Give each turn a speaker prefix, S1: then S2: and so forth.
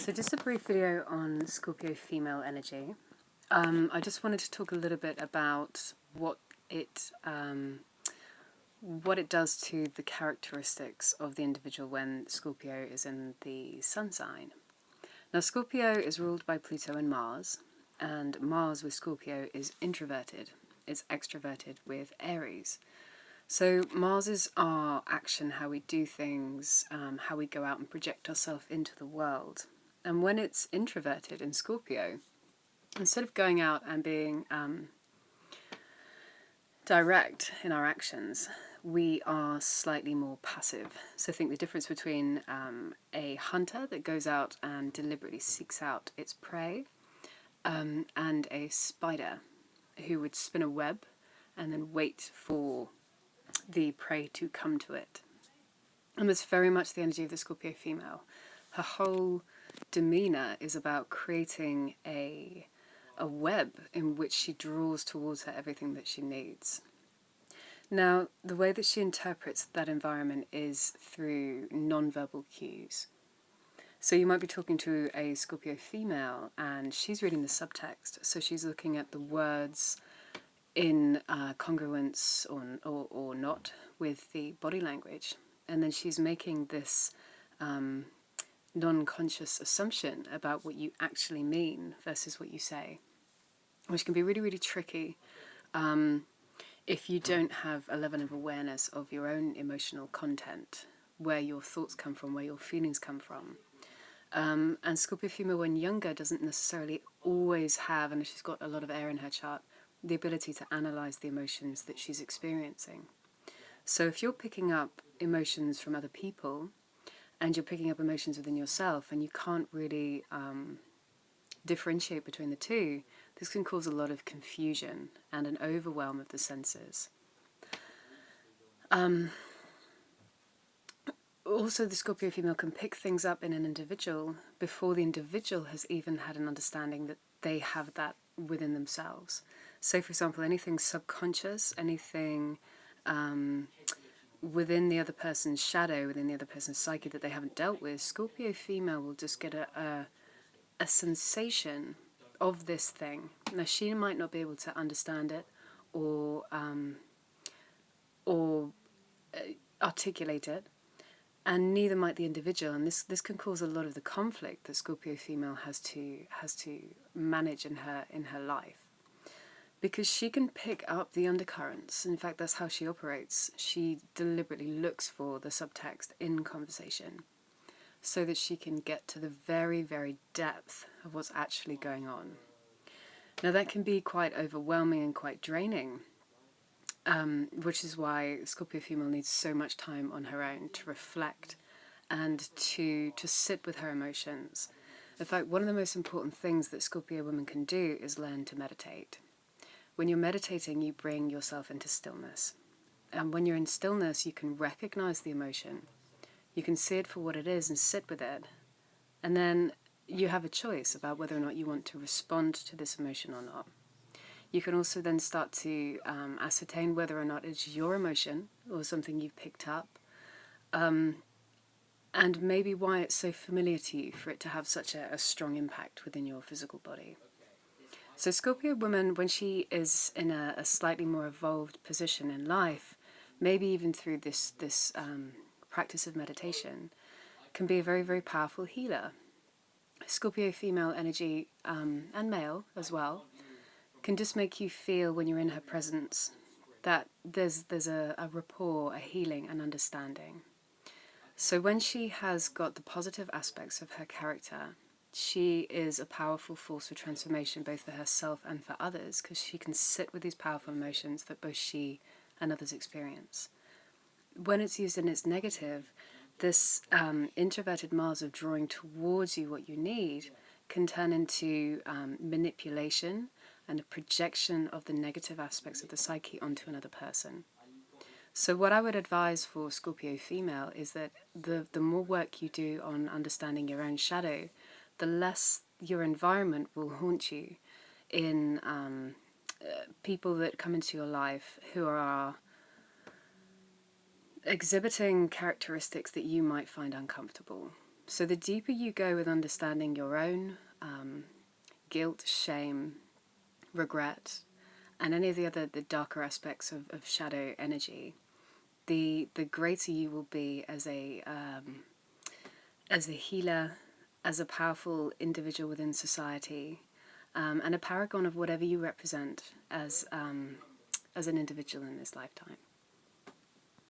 S1: So just a brief video on Scorpio female energy. I just wanted to talk a little bit about it what it does to the characteristics of the individual when Scorpio is in the sun sign. Now Scorpio is ruled by Pluto and Mars with Scorpio is introverted. It's extroverted with Aries. So Mars is our action, how we do things, how we go out and project ourselves into the world. And when it's introverted in Scorpio, instead of going out and being direct in our actions, we are slightly more passive. So think the difference between a hunter that goes out and deliberately seeks out its prey and a spider who would spin a web and then wait for the prey to come to it. And that's very much the energy of the Scorpio female. Her whole demeanor is about creating a web in which she draws towards her everything that she needs. Now, the way that she interprets that environment is through non-verbal cues. So you might be talking to a Scorpio female and she's reading the subtext, so she's looking at the words in congruence or not with the body language, and then she's making this non-conscious assumption about what you actually mean versus what you say, which can be really, really tricky if you don't have a level of awareness of your own emotional content, where your thoughts come from, where your feelings come from. And Scorpio female, when younger, doesn't necessarily always have, and she's got a lot of air in her chart, the ability to analyze the emotions that she's experiencing. So if you're picking up emotions from other people and you're picking up emotions within yourself and you can't really differentiate between the two, this can cause a lot of confusion and an overwhelm of the senses. Also, the Scorpio female can pick things up in an individual before the individual has even had an understanding that they have that within themselves. So, for example, anything subconscious, anything within the other person's shadow, within the other person's psyche that they haven't dealt with, Scorpio female will just get a sensation of this thing. Now, she might not be able to understand it or articulate it, and neither might the individual. And this can cause a lot of the conflict that Scorpio female has to manage in her life, because she can pick up the undercurrents. In fact, that's how she operates. She deliberately looks for the subtext in conversation so that she can get to the very, very depth of what's actually going on. Now, that can be quite overwhelming and quite draining, which is why Scorpio female needs so much time on her own to reflect and to sit with her emotions. In fact, one of the most important things that Scorpio women can do is learn to meditate. When you're meditating, you bring yourself into stillness. And when you're in stillness, you can recognize the emotion. You can see it for what it is and sit with it. And then you have a choice about whether or not you want to respond to this emotion or not. You can also then start to ascertain whether or not it's your emotion or something you've picked up, and maybe why it's so familiar to you for it to have such a strong impact within your physical body. So Scorpio woman, when she is in a slightly more evolved position in life, maybe even through this practice of meditation, can be a very, very powerful healer. Scorpio female energy, and male as well, can just make you feel when you're in her presence that there's a rapport, a healing, an understanding. So when she has got the positive aspects of her character, she is a powerful force for transformation, both for herself and for others, because she can sit with these powerful emotions that both she and others experience. When it's used in its negative, this introverted Mars of drawing towards you what you need can turn into manipulation and a projection of the negative aspects of the psyche onto another person. So what I would advise for Scorpio female is that the more work you do on understanding your own shadow, the less your environment will haunt you in people that come into your life who are exhibiting characteristics that you might find uncomfortable. So the deeper you go with understanding your own guilt, shame, regret, and any of the darker aspects of shadow energy, the greater you will be as a healer, as a powerful individual within society, and a paragon of whatever you represent as an individual in this lifetime.